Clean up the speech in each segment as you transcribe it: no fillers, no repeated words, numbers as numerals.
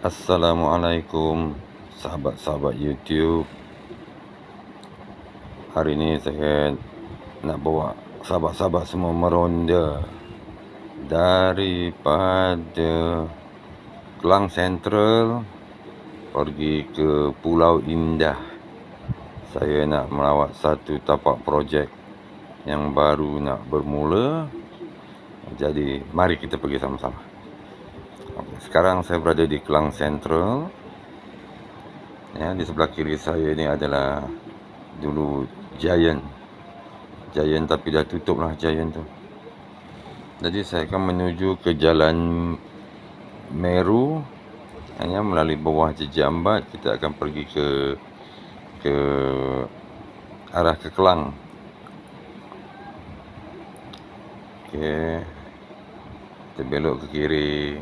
Assalamualaikum sahabat-sahabat YouTube. Hari ini saya nak bawa sahabat-sahabat semua meronda daripada Klang Sentral pergi ke Pulau Indah. Saya nak melawat satu tapak projek yang baru nak bermula. Jadi mari kita pergi sama-sama. Sekarang saya berada di Klang Sentral. Ya, di sebelah kiri saya ni adalah dulu Giant tapi dah tutup lah Giant tu. Jadi saya akan menuju ke Jalan Meru, hanya melalui bawah Jejambat. Kita akan pergi ke arah ke Klang. Okey, kita belok ke kiri,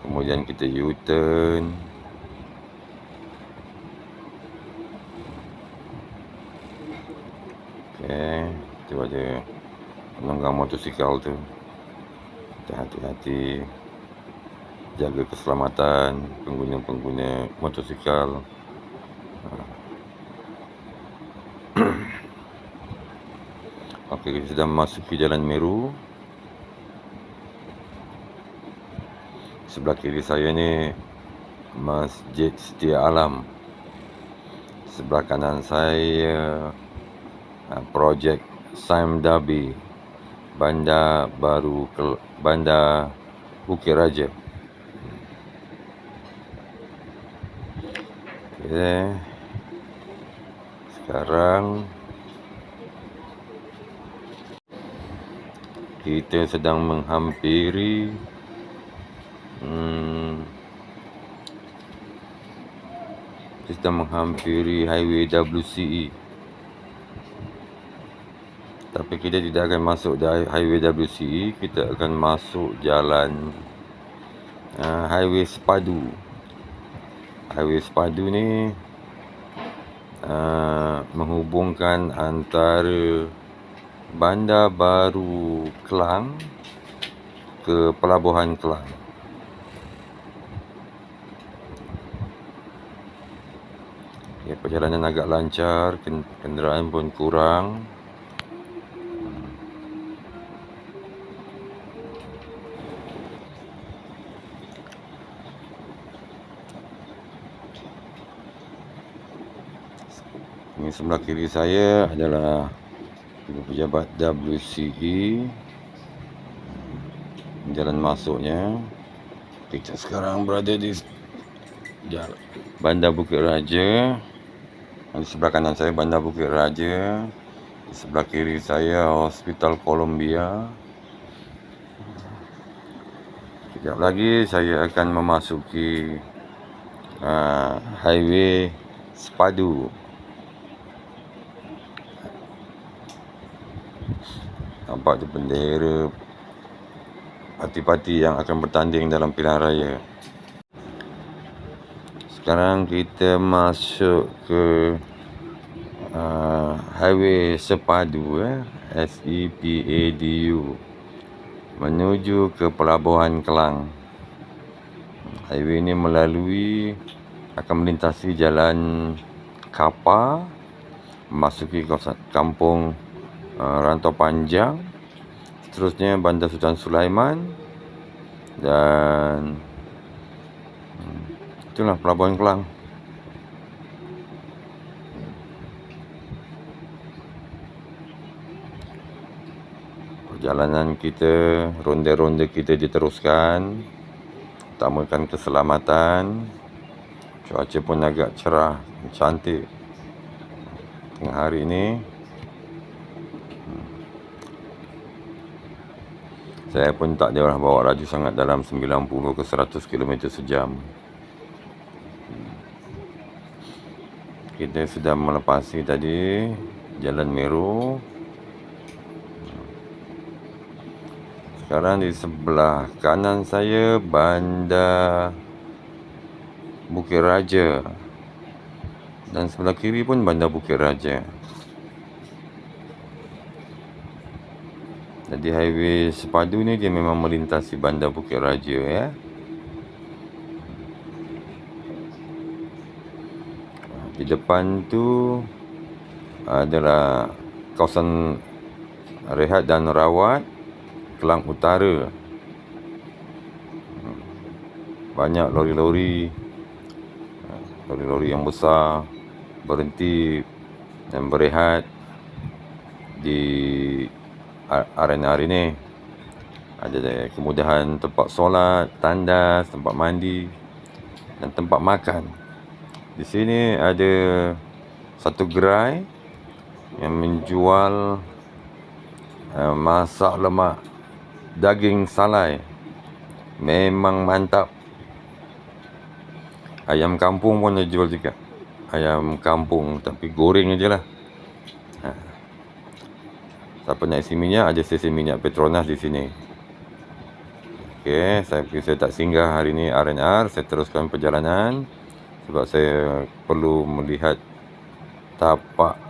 kemudian kita U-turn. Okey, tu ada penunggang motosikal tu. Kita hati-hati, jaga keselamatan pengguna-pengguna motosikal. Okey, kita sudah memasuki Jalan Meru. Sebelah kiri saya ni Masjid Setia Alam. Sebelah kanan saya projek Sime Darby, Bandar Bukit Raja. Okay. Sekarang kita sedang menghampiri highway WCE. Tapi kita tidak akan masuk dari highway WCE, kita akan masuk jalan highway Sepadu. Highway Sepadu ni menghubungkan antara Bandar Baru Klang ke Pelabuhan Klang. Ya, perjalanan agak lancar, kenderaan pun kurang. Ini sebelah kiri saya adalah pejabat WCE. Jalan masuknya. Kita sekarang berada di Bandar Bukit Raja. Di sebelah kanan saya Bandar Bukit Raja. Di sebelah kiri saya Hospital Columbia. Sekejap lagi saya akan memasuki highway Sepadu. Nampak tu bendera parti-parti yang akan bertanding dalam pilihan raya. Sekarang kita masuk ke highway Sepadu, SEPADU, menuju ke Pelabuhan Klang. Highway ini akan melintasi jalan Kapa, memasuki kampung Rantau Panjang, seterusnya Bandar Sultan Sulaiman, dan itulah Pelabuhan Klang. Perjalanan kita, ronda-ronda kita diteruskan, utamakan keselamatan. Cuaca pun agak cerah, cantik tengah hari ini. Saya pun tak ada bawa laju sangat, dalam 90 ke 100 km sejam. Kita sudah melepasi tadi Jalan Meru. Sekarang di sebelah kanan saya Bandar Bukit Raja, dan sebelah kiri pun Bandar Bukit Raja. Jadi highway Sepadu ni dia memang melintasi Bandar Bukit Raja, ya. Di depan tu adalah kawasan rehat dan rawat Kelang Utara. Banyak lori-lori yang besar berhenti dan berehat di arena ini. Ada kemudahan tempat solat, tandas, tempat mandi dan tempat makan. Di sini ada satu gerai yang menjual masak lemak daging salai. Memang mantap. Ayam kampung pun dia jual juga. Ayam kampung tapi goreng aje lah. Siapa nak isi minyak, ada stesen minyak Petronas di sini. Okey, saya tak singgah hari ni R&R, saya teruskan perjalanan sebab saya perlu melihat tapak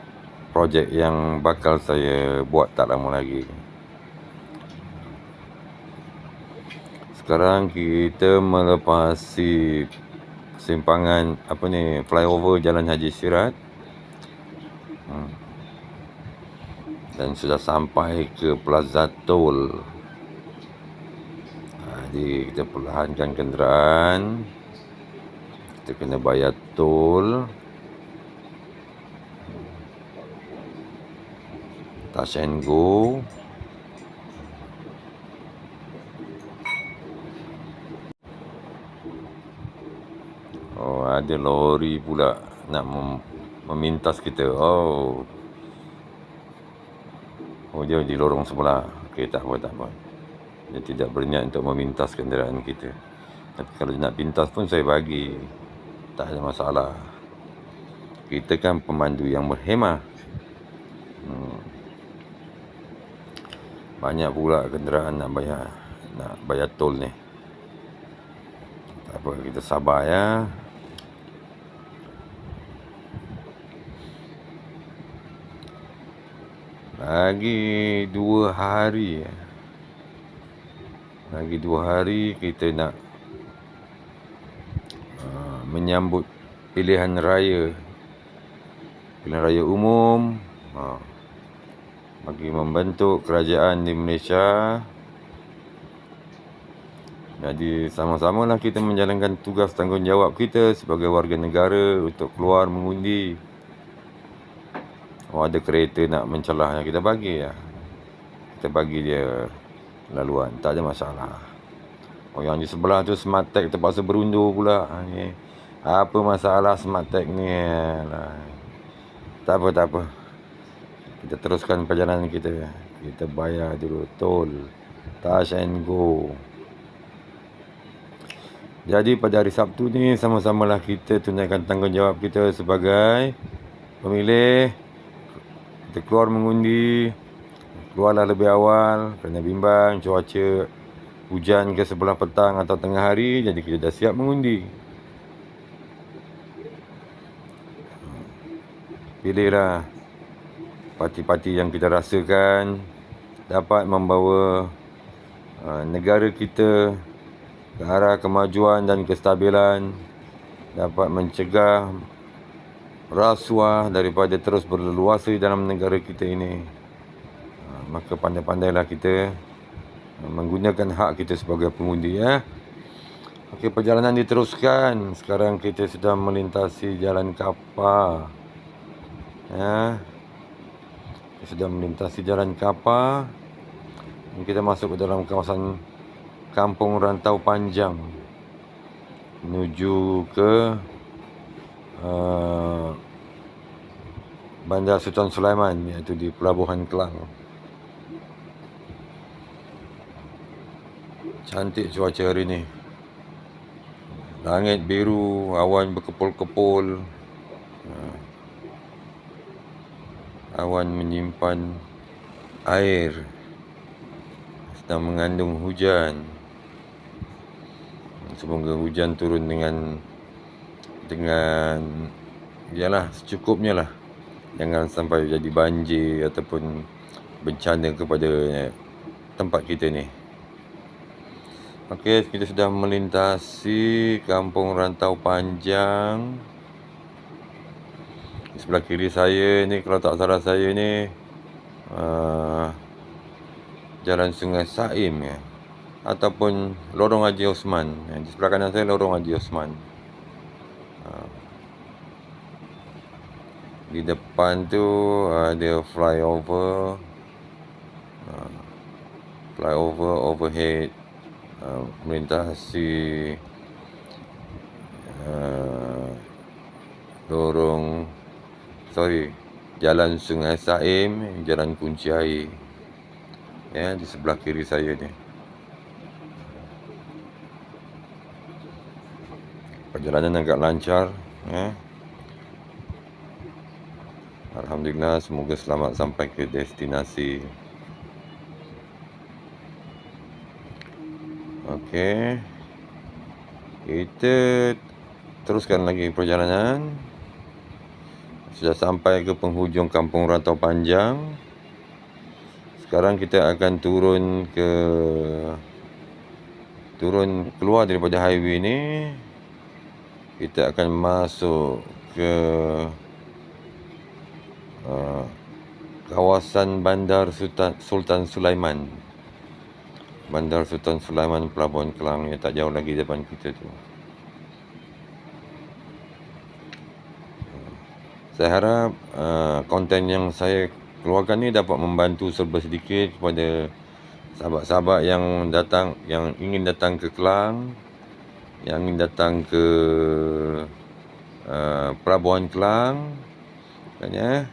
projek yang bakal saya buat tak lama lagi. Sekarang kita melepasi simpangan flyover Jalan Haji Sirat dan sudah sampai ke Plaza Tol. Jadi kita perlahankan kenderaan. Kita kena bayar tol. Touch and go. Oh, ada lori pula nak memintas kita. Oh, dia di lorong sebelah. Okey, tak apa. Dia tidak berniat untuk memintas kenderaan kita. Tapi kalau dia nak pintas pun saya bagi. Tak ada masalah. Kita kan pemandu yang berhemah. Banyak pula kenderaan nak bayar tol ni. Tak apa, kita sabar ya. Lagi 2 hari. Lagi 2 hari kita nak menyambut pilihan raya umum bagi membentuk kerajaan di Malaysia. Jadi sama-samalah kita menjalankan tugas tanggungjawab kita sebagai warga negara untuk keluar mengundi. Oh, ada kereta nak mencelah, kita bagi ya. Kita bagi dia laluan, tak ada masalah. Oh, yang di sebelah tu Smart Tag terpaksa berundur pula. Apa masalah Smart Tag ni? Tak apa. Kita teruskan perjalanan kita. Kita bayar dulu tol. Touch and go. Jadi pada hari Sabtu ni sama-samalah kita tunaikan tanggungjawab kita sebagai pemilih. Kita keluar mengundi. Keluarlah lebih awal kerana bimbang cuaca hujan ke sebelah petang atau tengah hari. Jadi kita dah siap mengundi. Pilihlah parti-parti yang kita rasakan dapat membawa negara kita ke arah kemajuan dan kestabilan, dapat mencegah rasuah daripada terus berleluasa dalam negara kita ini. Maka pandai-pandailah kita menggunakan hak kita sebagai pengundi ya. Okey, perjalanan diteruskan. Sekarang kita sudah melintasi Jalan Kapar. Ya. Kita sudah melintasi Jalan Kapar. Kita masuk ke dalam kawasan Kampung Rantau Panjang menuju ke Bandar Sultan Sulaiman, iaitu di Pelabuhan Kelang. Cantik cuaca hari ni. Langit biru, awan berkepul-kepul. Awan menyimpan air, sedang mengandung hujan. Semoga hujan turun dengan yalah secukupnya lah. Jangan sampai jadi banjir ataupun bencana kepada tempat kita ni. Okey, kita sudah melintasi Kampung Rantau Panjang. sebelah kiri saya ni, kalau tak salah saya ni Jalan Sungai Saim ya, ataupun Lorong Haji Osman. Di sebelah kanan saya Lorong Haji Osman. Di depan tu ada flyover, overhead, melintasi Jalan Sungai Saim, Jalan Kunci Air. Ya, di sebelah kiri saya ni. Perjalanan agak lancar ya. Alhamdulillah, semoga selamat sampai ke destinasi. Okey, kita teruskan lagi perjalanan. Sudah sampai ke penghujung Kampung Rantau Panjang. Sekarang kita akan keluar daripada highway ni. Kita akan masuk ke kawasan Bandar Sultan Sulaiman. Bandar Sultan Sulaiman, Pelabuhan Kelang, yang tak jauh lagi depan kita tu. Saya harap konten yang saya keluarkan ni dapat membantu serba sedikit kepada sahabat-sahabat yang ingin datang ke Kelang, yang ingin datang ke Pelabuhan Kelang kan ya.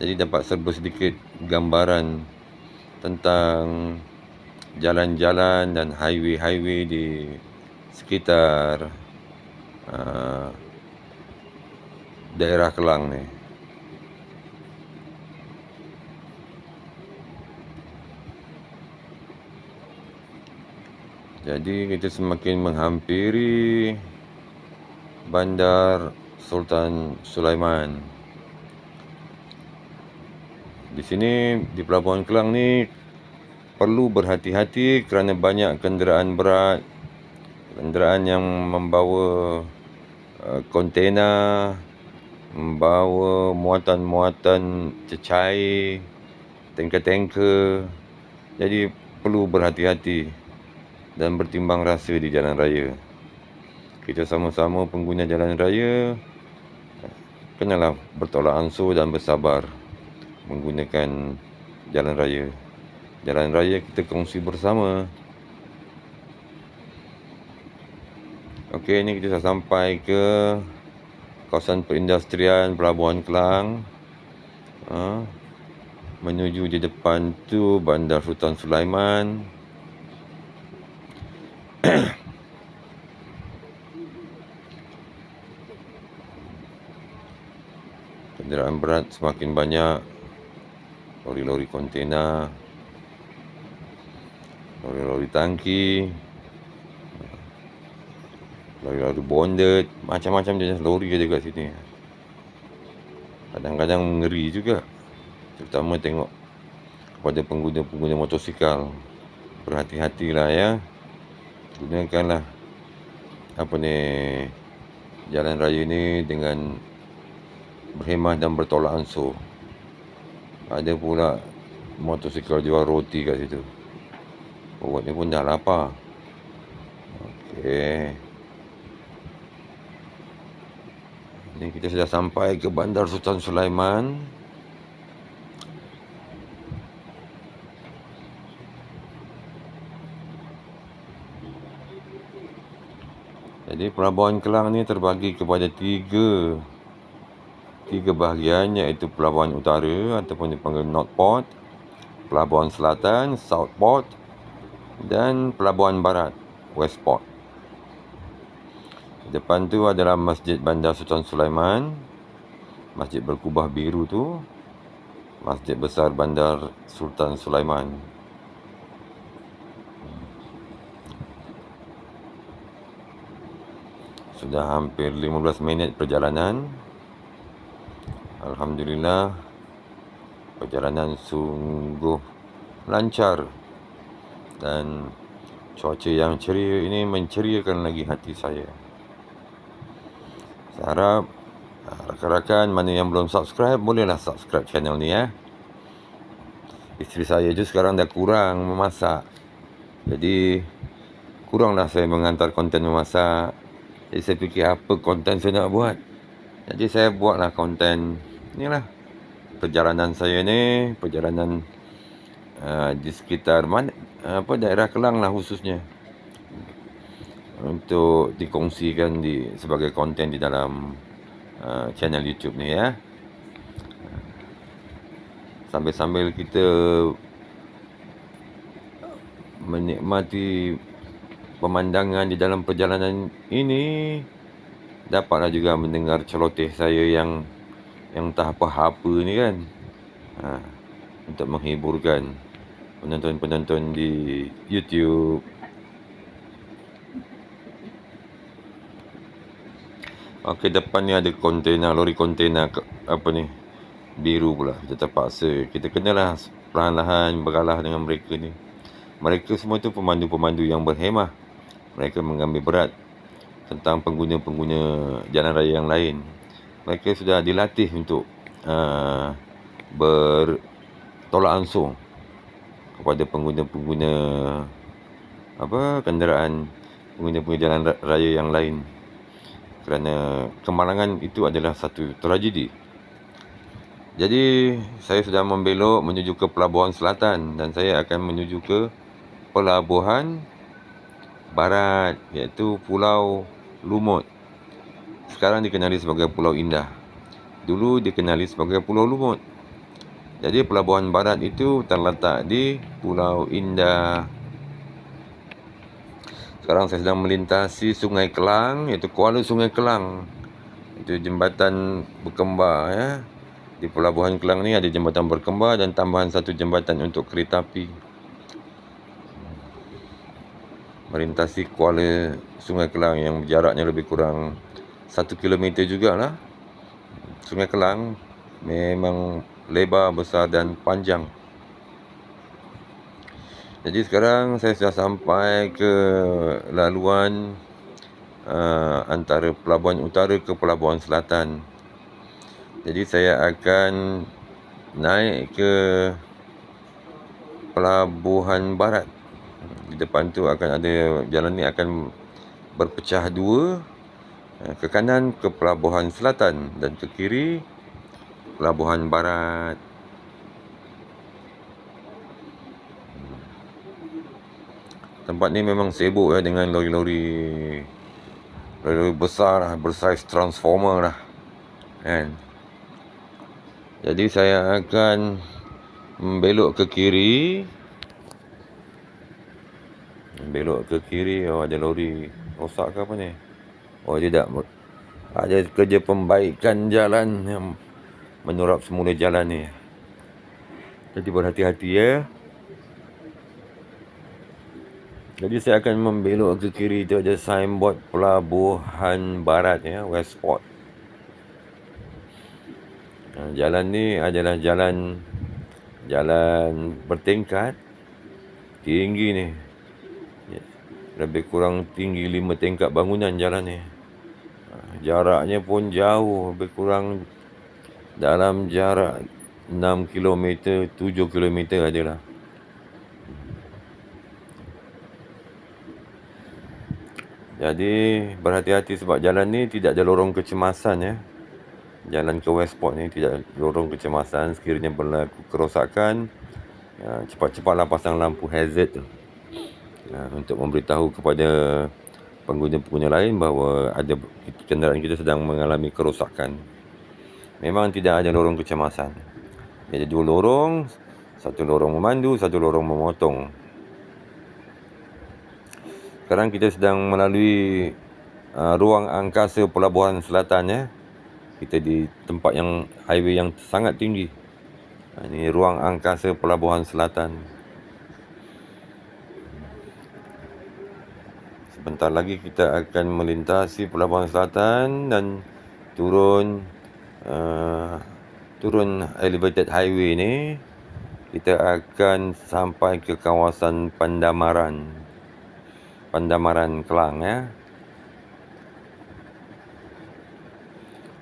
Jadi dapat serba sedikit gambaran tentang jalan-jalan dan highway di sekitar daerah Kelang ni. Jadi kita semakin menghampiri Bandar Sultan Sulaiman. Di sini di Pelabuhan Kelang ni perlu berhati-hati kerana banyak kenderaan berat, kenderaan yang membawa kontena, membawa muatan-muatan cecair, tanker-tanker. Jadi perlu berhati-hati dan bertimbang rasa di jalan raya. Kita sama-sama pengguna jalan raya kenalah bertolak ansur dan bersabar menggunakan jalan raya. Jalan raya kita kongsi bersama. Okey, ni kita dah sampai ke kawasan perindustrian Pelabuhan Kelang. Menuju di depan tu Bandar Sultan Sulaiman. Kenderaan berat semakin banyak, lori-lori kontena, lori-lori tangki, lori-lori bonded, macam-macam jenis lori ada kat sini. Kadang-kadang ngeri juga, terutama tengok kepada pengguna-pengguna motosikal. Berhati-hatilah ya, gunakanlah jalan raya ni dengan berhemah dan bertolak ansur. Ada pula motosikal jual roti kat situ. Perut ni pun dah lapar. Okey, ni kita sudah sampai ke Bandar Sultan Sulaiman. Jadi Pelabuhan Kelang ni terbagi kepada tiga bahagian, iaitu Pelabuhan Utara ataupun dipanggil North Port, Pelabuhan Selatan South Port, dan Pelabuhan Barat West Port. Depan tu adalah Masjid Bandar Sultan Sulaiman, masjid berkubah biru tu, Masjid Besar Bandar Sultan Sulaiman. Sudah hampir 15 minit perjalanan. Alhamdulillah, perjalanan sungguh lancar dan cuaca yang ceria ini menceriakan lagi hati saya. Saya harap Rakan-rakan mana yang belum subscribe, bolehlah subscribe channel ni ya. Isteri saya je sekarang dah kurang memasak, jadi kuranglah saya mengantar konten memasak. Jadi saya fikir apa konten saya nak buat. Jadi saya buatlah konten ni lah, perjalanan saya ni, perjalanan di sekitar daerah Kelang lah khususnya, untuk dikongsikan sebagai konten di dalam channel YouTube ni ya. Sambil-sambil kita menikmati pemandangan di dalam perjalanan ini, dapatlah juga mendengar celoteh saya yang tak apa-apa ni kan, untuk menghiburkan penonton-penonton di YouTube. Okey, depan ni ada kontainer, lori kontainer biru pula. Kita terpaksa, kita kenalah perlahan-lahan beralah dengan mereka ni. Mereka semua tu pemandu-pemandu yang berhemah. Mereka mengambil berat tentang pengguna-pengguna jalan raya yang lain. Mereka sudah dilatih untuk bertolak ansur kepada pengguna-pengguna kenderaan, pengguna-pengguna jalan raya yang lain, kerana kemalangan itu adalah satu tragedi. Jadi saya sedang membelok menuju ke Pelabuhan Selatan, dan saya akan menuju ke Pelabuhan Barat, iaitu Pulau Lumut. Sekarang dikenali sebagai Pulau Indah. Dulu dikenali sebagai Pulau Lumut. Jadi Pelabuhan Barat itu terletak di Pulau Indah. Sekarang saya sedang melintasi Sungai Kelang, iaitu Kuala Sungai Kelang. Itu jembatan berkembar ya. Di Pelabuhan Kelang ni ada jembatan berkembar dan tambahan satu jembatan untuk kereta api. Melintasi Kuala Sungai Kelang yang jaraknya lebih kurang 1 kilometer jugalah. Sungai Kelang memang lebar, besar dan panjang. Jadi sekarang saya sudah sampai ke laluan antara Pelabuhan Utara ke Pelabuhan Selatan. Jadi saya akan naik ke Pelabuhan Barat. Di depan tu akan ada, jalan ni akan berpecah dua. Ke kanan ke Pelabuhan Selatan dan ke kiri Pelabuhan Barat. Tempat ni memang sibuk ya, dengan lori-lori besar lah, bersaiz transformer lah kan. Jadi saya akan belok ke kiri. Oh, ada lori rosak ke apa ni? Oh, tidak, ada kerja pembaikan jalan yang menurap semula jalan ni. Jadi berhati-hati ya. Jadi saya akan membelok ke kiri, tu ada signboard Pelabuhan Barat ya, Westport. Jalan ni adalah jalan bertingkat, tinggi ni. Lebih kurang tinggi 5 tingkat bangunan jalan ni. Jaraknya pun jauh, lebih kurang dalam jarak 6 km, 7 km adalah. Jadi berhati-hati sebab jalan ni tidak ada lorong kecemasan ya. Jalan ke Westport ni tidak ada lorong kecemasan. Sekiranya berlaku kerosakan, cepat-cepatlah pasang lampu hazard tu, untuk memberitahu kepada pengguna-pengguna lain bahawa ada kenderaan kita sedang mengalami kerosakan. Memang tidak ada lorong kecemasan. Ada 2 lorong, satu lorong memandu, satu lorong memotong. Sekarang kita sedang melalui ruang angkasa Pelabuhan Selatan ya. Kita di tempat yang highway yang sangat tinggi. Ini ruang angkasa Pelabuhan Selatan. Sebentar lagi kita akan melintasi Pelabuhan Selatan dan turun elevated highway ni. Kita akan sampai ke kawasan Pandamaran Kelang ya.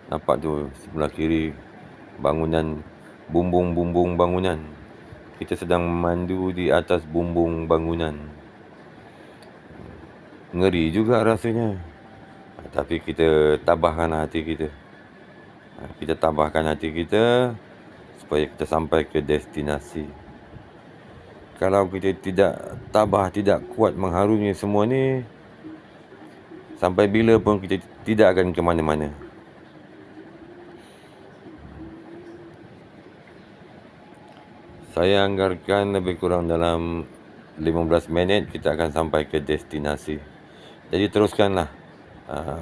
Nampak tu sebelah kiri bangunan, bumbung-bumbung bangunan. Kita sedang memandu di atas bumbung bangunan. Ngeri juga rasanya. Tapi kita tabahkan hati kita. Kita tabahkan hati kita supaya kita sampai ke destinasi. Kalau kita tidak tabah, tidak kuat mengharungi semua ni, sampai bila pun kita tidak akan ke mana-mana. Saya anggarkan lebih kurang dalam 15 minit kita akan sampai ke destinasi. Jadi teruskanlah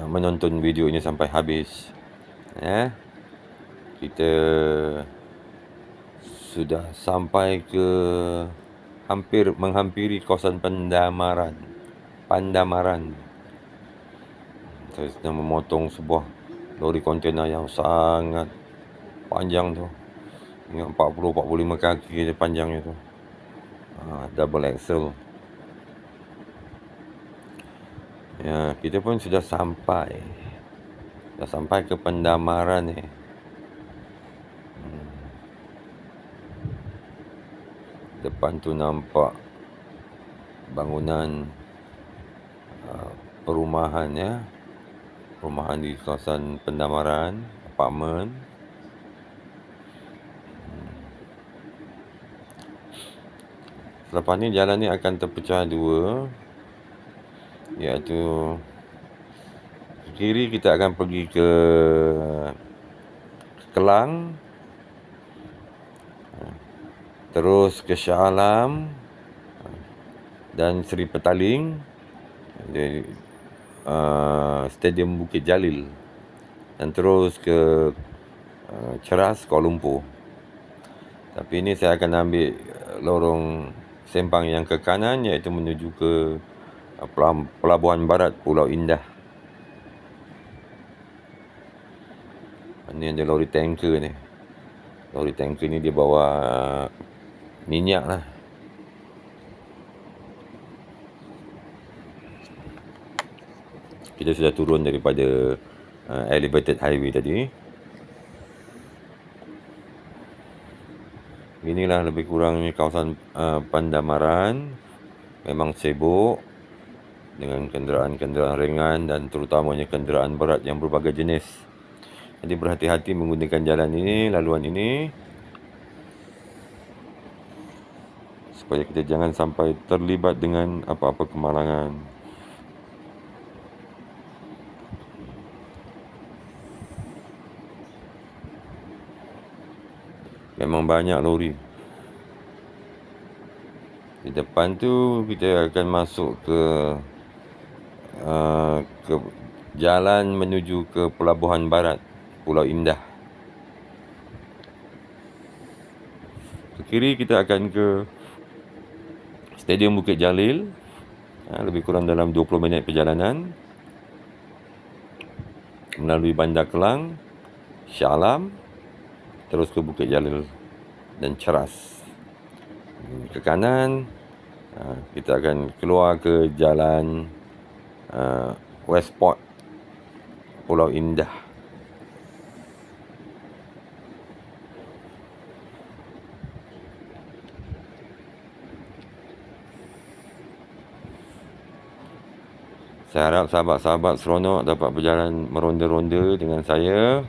menonton video ini sampai habis. Kita sudah sampai ke menghampiri kawasan Pandamaran. Saya sedang memotong sebuah lori kontena yang sangat panjang tu. Ingat 40-45 kaki panjangnya tu. Double axle. Ya, kita pun sudah sampai. Dah sampai ke Pandamaran ni. Depan tu nampak bangunan perumahan ya. Perumahan di kawasan Pandamaran, apartmen. Selepas ni jalan ni akan terpecah dua, iaitu kiri kita akan pergi ke Kelang, terus ke Shah Alam dan Seri Petaling, Stadium Bukit Jalil, dan terus ke Ceras, Kuala Lumpur. Tapi ini saya akan ambil lorong sempang yang ke kanan, iaitu menuju ke Pelabuhan Barat Pulau Indah. Ini ada lori tanker ni. Lori tanker ni dia bawa minyak lah. Kita sudah turun daripada elevated highway tadi. Inilah lebih kurang ni kawasan Pandamaran. Memang sibuk dengan kenderaan-kenderaan ringan dan terutamanya kenderaan berat yang berbagai jenis. Jadi berhati-hati menggunakan jalan ini, laluan ini, supaya kita jangan sampai terlibat dengan apa-apa kemalangan. Memang banyak lori. Di depan tu kita akan masuk ke jalan menuju ke Pelabuhan Barat Pulau Indah. Ke kiri kita akan ke Stadium Bukit Jalil. Lebih kurang dalam 20 minit perjalanan. Melalui Bandar Kelang, Shah Alam, terus ke Bukit Jalil dan Ceras. Ke kanan, kita akan keluar ke jalan Westport Pulau Indah. Saya harap sahabat-sahabat seronok dapat berjalan meronda-ronda dengan saya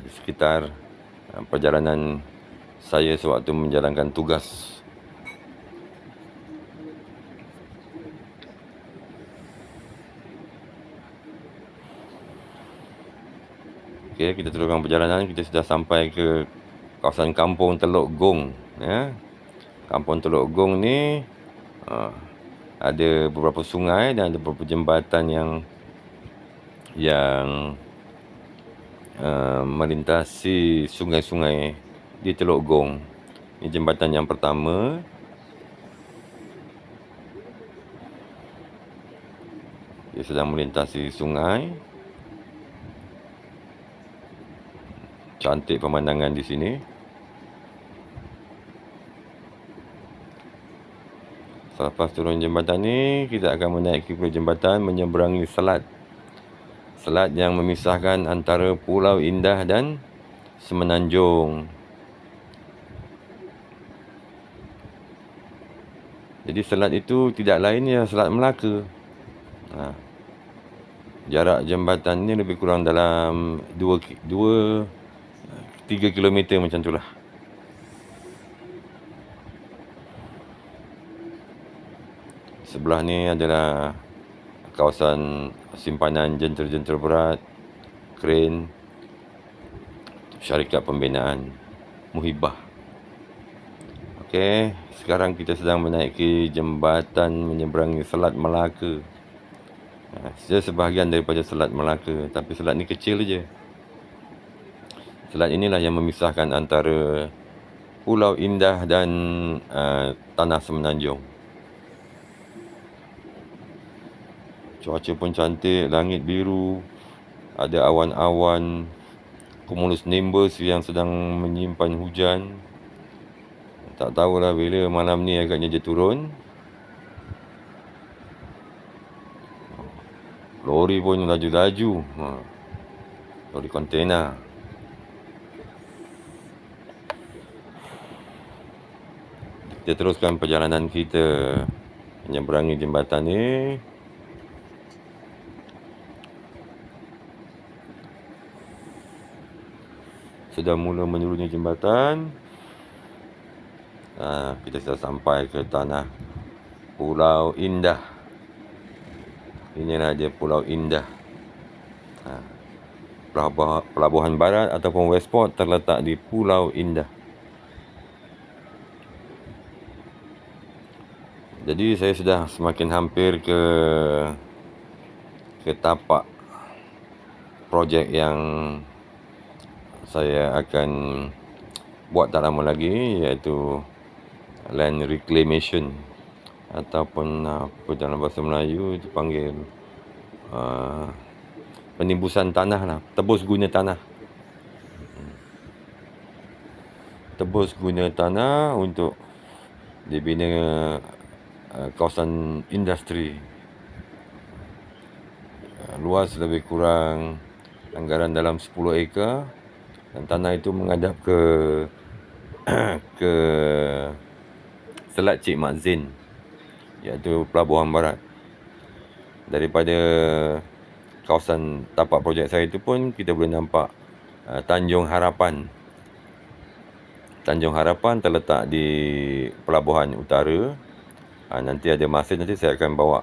di sekitar perjalanan saya sewaktu menjalankan tugas. Okey, kita teruskan perjalanan. Kita sudah sampai ke kawasan Kampung Teluk Gong. Kampung Teluk Gong ni ada beberapa sungai dan ada beberapa jembatan yang melintasi sungai-sungai di Teluk Gong. Ini jembatan yang pertama. Dia sedang melintasi sungai. Cantik pemandangan di sini. Selepas turun jembatan ni, kita akan menaiki jembatan menyeberangi selat selat yang memisahkan antara Pulau Indah dan Semenanjung. Jadi selat itu tidak lain ya Selat Melaka. Jarak jambatan ni lebih kurang dalam 3 kilometer macam tu lah. Sebelah ni adalah kawasan simpanan jentera-jentera berat, kren, syarikat pembinaan Muhibah. Okey, sekarang kita sedang menaiki jambatan menyeberangi Selat Melaka. Saya sebahagian daripada Selat Melaka, tapi selat ni kecil je. Selat inilah yang memisahkan antara Pulau Indah dan Tanah Semenanjung. Cuaca pun cantik, langit biru, ada awan-awan, cumulus nimbus yang sedang menyimpan hujan. Tak tahulah bila malam ni agaknya dia turun. Lori pun laju-laju. Lori kontena. Kita teruskan perjalanan kita menyeberangi jambatan ni. Sudah mula menuruni jambatan. Kita sudah sampai ke tanah Pulau Indah. Inilah dia Pulau Indah. Pelabuhan Barat ataupun Westport terletak di Pulau Indah. Jadi saya sudah semakin hampir ke tapak projek yang saya akan buat tak lama lagi, iaitu land reclamation ataupun apa dalam bahasa Melayu dipanggil penimbusan tanah lah, tebus guna tanah. Tebus guna tanah untuk dibina kawasan industri. Luas lebih kurang anggaran dalam 10 ekar dan tanah itu menghadap ke Selat Cik Mak Zain, iaitu Pelabuhan Barat. Daripada kawasan tapak projek saya itu pun kita boleh nampak Tanjung Harapan. Tanjung Harapan terletak di Pelabuhan Utara. Nanti ada masa nanti saya akan bawa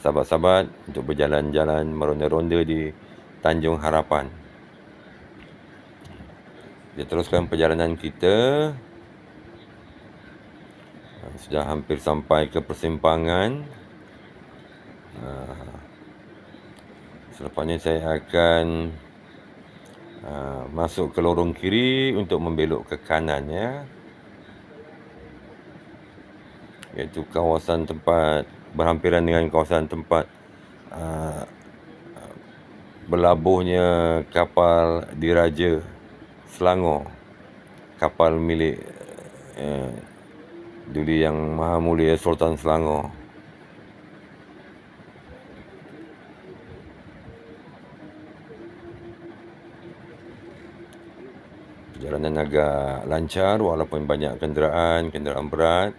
sahabat-sahabat untuk berjalan-jalan meronda-ronda di Tanjung Harapan. Kita teruskan perjalanan kita. Sudah hampir sampai ke persimpangan. Selepas ini saya akan masuk ke lorong kiri untuk membelok ke kanan ya. Iaitu kawasan tempat berhampiran dengan kawasan tempat berlabuhnya kapal Diraja Selangor, kapal milik Duli Yang Maha Mulia Sultan Selangor. Perjalanan agak lancar walaupun banyak kenderaan berat.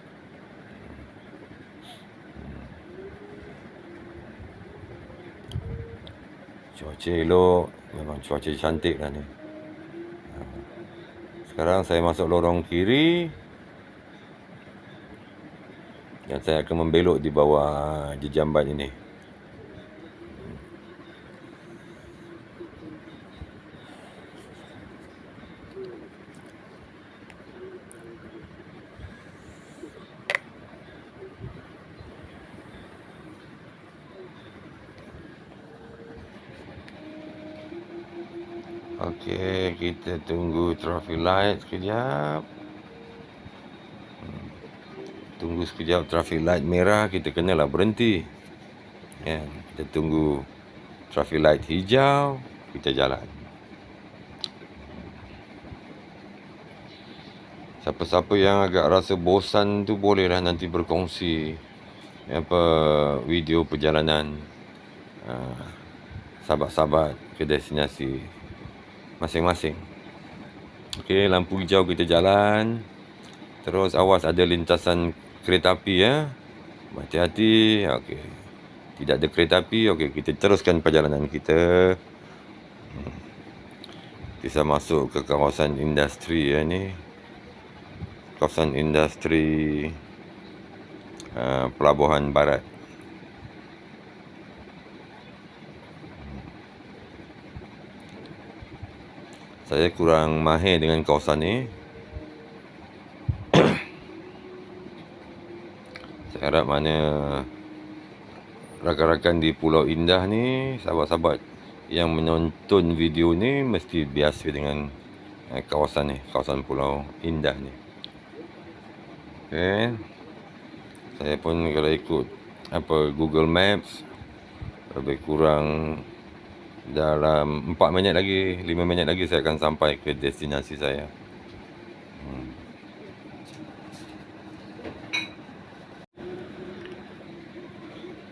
Cuaca elok, memang cuaca cantik lah ni. Sekarang saya masuk lorong kiri dan saya akan membelok di bawah jamban ini. Okey, kita tunggu traffic light sekejap. Tunggu sekejap traffic light merah, kita kenalah berhenti. Ya, kita tunggu traffic light hijau, kita jalan. Siapa-siapa yang agak rasa bosan tu bolehlah nanti berkongsi video perjalanan sahabat-sahabat ke destinasi masing-masing. Okey, lampu hijau kita jalan. Terus awas ada lintasan kereta api ya. Hati-hati. Okey. Tidak ada kereta api. Okey, kita teruskan perjalanan kita. Kita masuk ke kawasan industri ya ni. Kawasan industri Pelabuhan Barat. Saya kurang mahir dengan kawasan ni. Saya harap mana rakan-rakan di Pulau Indah ni, sahabat-sahabat yang menonton video ni mesti biasa dengan kawasan ni, kawasan Pulau Indah ni. Okay. Saya pun kalau ikut Google Maps, lebih kurang dalam 4 minit lagi, 5 minit lagi saya akan sampai ke destinasi saya.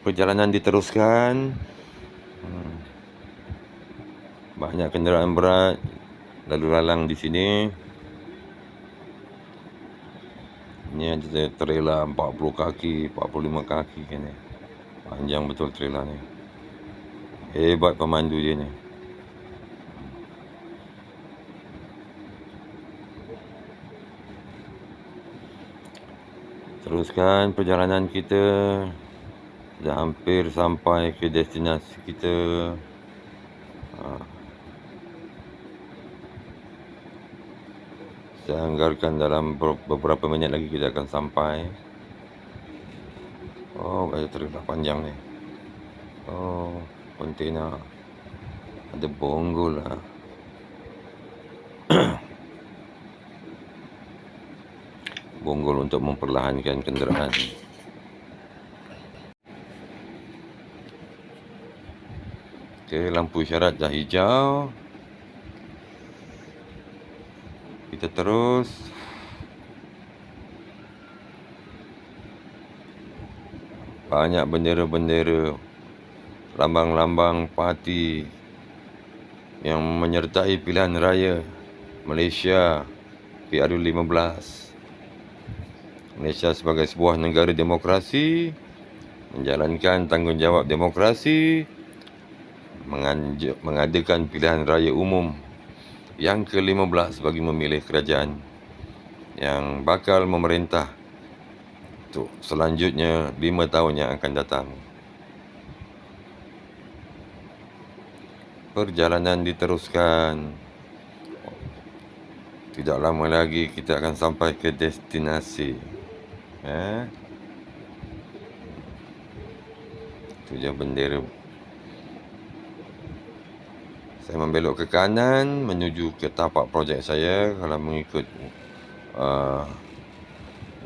Perjalanan diteruskan. Banyak kenderaan berat lalu lalang di sini. Ini ada trailer 40 kaki, 45 kaki kan ni. Panjang betul trailer ni. Hebat pemandu dia ni. Teruskan perjalanan kita. Dah hampir sampai ke destinasi kita. Saya anggarkan dalam beberapa minit lagi kita akan sampai. Oh, ada trailer panjang ni. Oh, kontena. Ada bonggol lah. Bonggol untuk memperlahankan kenderaan. Okey, lampu isyarat dah hijau. Kita terus. Banyak bendera-bendera, lambang-lambang parti yang menyertai pilihan raya Malaysia PRU15. Malaysia sebagai sebuah negara demokrasi, menjalankan tanggungjawab demokrasi, mengadakan pilihan raya umum yang ke-15 bagi memilih kerajaan yang bakal memerintah untuk selanjutnya 5 tahun yang akan datang. Perjalanan diteruskan. Tidak lama lagi kita akan sampai ke destinasi. Itu je bendera. Saya membelok ke kanan menuju ke tapak projek saya kalau mengikut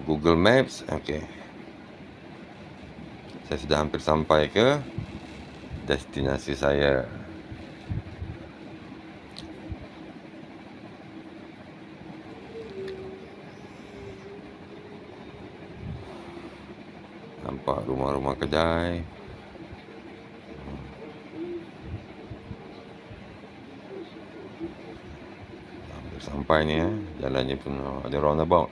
Google Maps. Okey. Saya sudah hampir sampai ke destinasi saya. Nampak rumah-rumah kedai. Hampir sampai ni ya. Jalannya pun ada roundabout.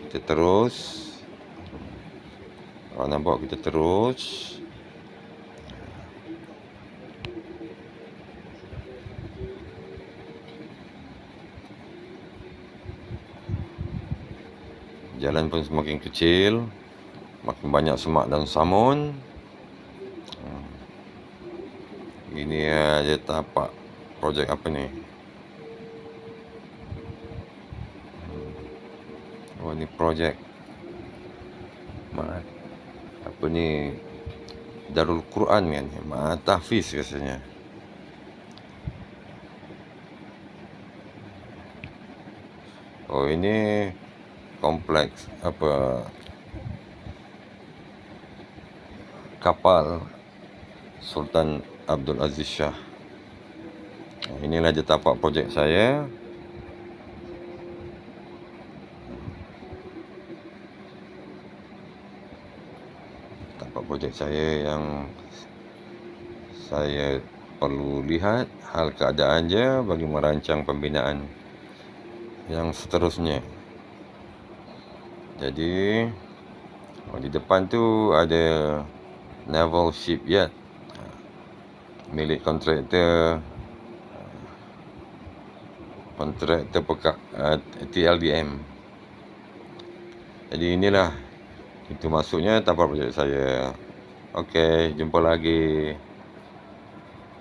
Kita terus. Roundabout kita terus. Jalan pun semakin kecil, makin banyak semak dan samun. Ini aja tapak projek apa ni? Oh, ni projek apa ni? Darul Quran kan? Tahfiz rasanya. Oh, ini kompleks kapal Sultan Abdul Aziz Shah. Inilah je tapak projek saya. Tapak projek saya yang Saya perlu lihat hal keadaan je bagi merancang pembinaan yang seterusnya. Jadi di depan tu ada naval shipyard milik kontraktor TLDM. Jadi inilah itu maksudnya tapak projek saya. Okey, jumpa lagi.